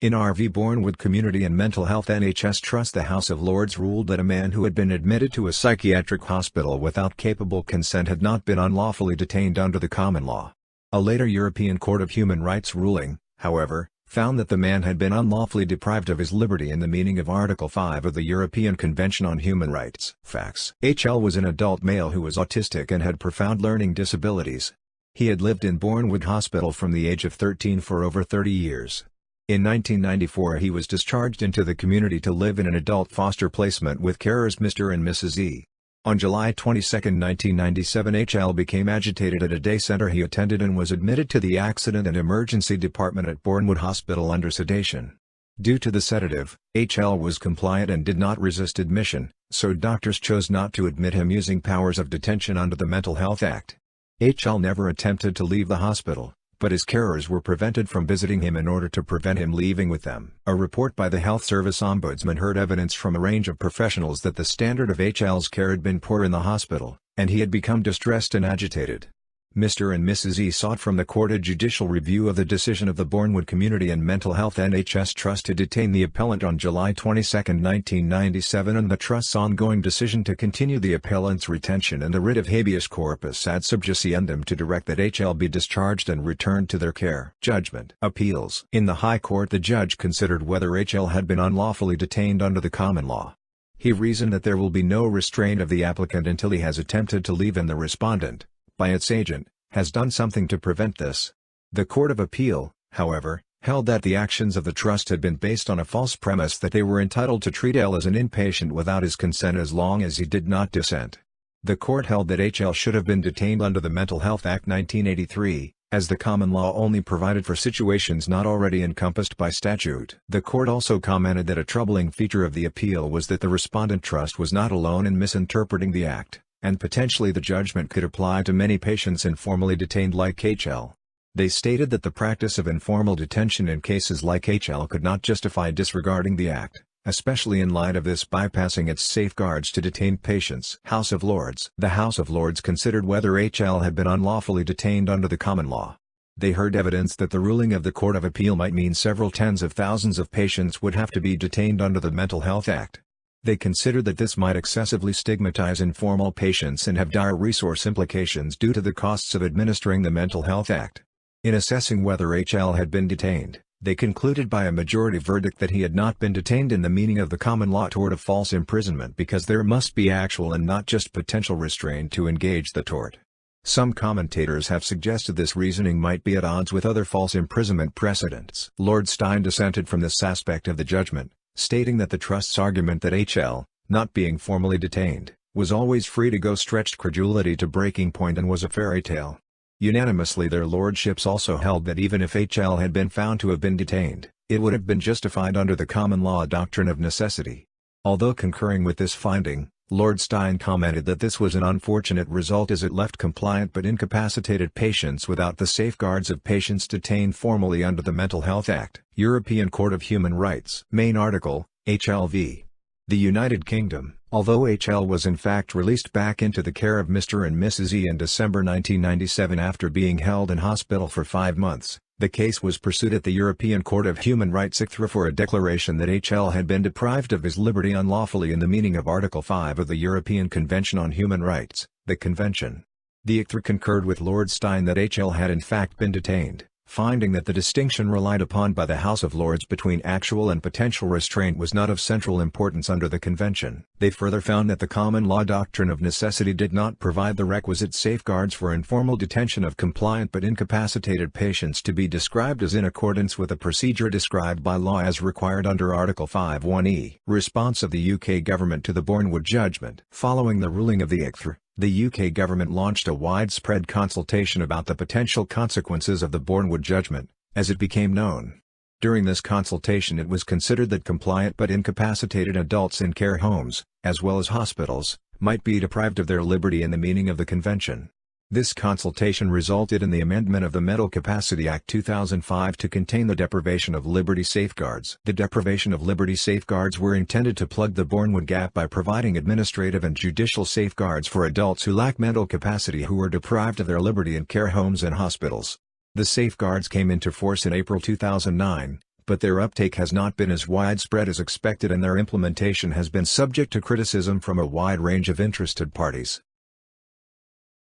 In R.V. Bournewood Community and Mental Health NHS Trust, the House of Lords ruled that a man who had been admitted to a psychiatric hospital without capable consent had not been unlawfully detained under the common law. A later European Court of Human Rights ruling, however, found that the man had been unlawfully deprived of his liberty in the meaning of Article 5 of the European Convention on Human Rights. Facts: H.L. was an adult male who was autistic and had profound learning disabilities. He had lived in Bournewood Hospital from the age of 13 for over 30 years. In 1994 he was discharged into the community to live in an adult foster placement with carers Mr. and Mrs. E. On July 22, 1997, H.L. became agitated at a day center he attended and was admitted to the Accident and Emergency Department at Bournewood Hospital under sedation. Due to the sedative, H.L. was compliant and did not resist admission, so doctors chose not to admit him using powers of detention under the Mental Health Act. H.L. never attempted to leave the hospital, but his carers were prevented from visiting him in order to prevent him leaving with them. A report by the Health Service Ombudsman heard evidence from a range of professionals that the standard of H.L.'s care had been poor in the hospital, and he had become distressed and agitated. Mr. and Mrs. E sought from the court a judicial review of the decision of the Bournewood Community and Mental Health NHS Trust to detain the appellant on July 22, 1997, and the Trust's ongoing decision to continue the appellant's retention and a writ of habeas corpus ad subjudiendum to direct that H.L. be discharged and returned to their care. Judgment. Appeals. In the High Court, the judge considered whether H.L. had been unlawfully detained under the common law. He reasoned that there will be no restraint of the applicant until he has attempted to leave and the respondent, by its agent, has done something to prevent this. The Court of Appeal, however, held that the actions of the trust had been based on a false premise that they were entitled to treat L as an inpatient without his consent as long as he did not dissent. The court held that H.L. should have been detained under the Mental Health Act 1983, as the common law only provided for situations not already encompassed by statute. The court also commented that a troubling feature of the appeal was that the respondent trust was not alone in misinterpreting the act, and potentially the judgment could apply to many patients informally detained like H.L. They stated that the practice of informal detention in cases like H.L. could not justify disregarding the act, especially in light of this bypassing its safeguards to detain patients. House of Lords. The House of Lords considered whether H.L. had been unlawfully detained under the common law. They heard evidence that the ruling of the Court of Appeal might mean several tens of thousands of patients would have to be detained under the Mental Health Act. They considered that this might excessively stigmatize informal patients and have dire resource implications due to the costs of administering the Mental Health Act. In assessing whether H.L. had been detained, they concluded by a majority verdict that he had not been detained in the meaning of the common law tort of false imprisonment because there must be actual and not just potential restraint to engage the tort. Some commentators have suggested this reasoning might be at odds with other false imprisonment precedents. Lord Stein dissented from this aspect of the judgment, stating that the Trust's argument that H.L., not being formally detained, was always free to go stretched credulity to breaking point and was a fairy tale. Unanimously their lordships also held that even if H.L. had been found to have been detained, it would have been justified under the common law doctrine of necessity. Although concurring with this finding, Lord Stein commented that this was an unfortunate result as it left compliant but incapacitated patients without the safeguards of patients detained formally under the Mental Health Act. European Court of Human Rights. Main article, H.L.v. The United Kingdom. Although H.L. was in fact released back into the care of Mr. and Mrs. E in December 1997 after being held in hospital for 5 months, the case was pursued at the European Court of Human Rights ICTHR for a declaration that H.L. had been deprived of his liberty unlawfully in the meaning of Article 5 of the European Convention on Human Rights, the Convention. The ICTHR concurred with Lord Stein that H.L. had in fact been detained, finding that the distinction relied upon by the House of Lords between actual and potential restraint was not of central importance under the Convention. They further found that the common law doctrine of necessity did not provide the requisite safeguards for informal detention of compliant but incapacitated patients to be described as in accordance with the procedure described by law as required under Article 5(1)(e). Response of the UK government to the Bournewood judgment. Following the ruling of the ICTHR, the UK government launched a widespread consultation about the potential consequences of the Bournewood judgment, as it became known. During this consultation it was considered that compliant but incapacitated adults in care homes, as well as hospitals, might be deprived of their liberty in the meaning of the Convention. This consultation resulted in the amendment of the Mental Capacity Act 2005 to contain the deprivation of liberty safeguards. The deprivation of liberty safeguards were intended to plug the Bournewood gap by providing administrative and judicial safeguards for adults who lack mental capacity who were deprived of their liberty in care homes and hospitals. The safeguards came into force in April 2009, but their uptake has not been as widespread as expected and their implementation has been subject to criticism from a wide range of interested parties.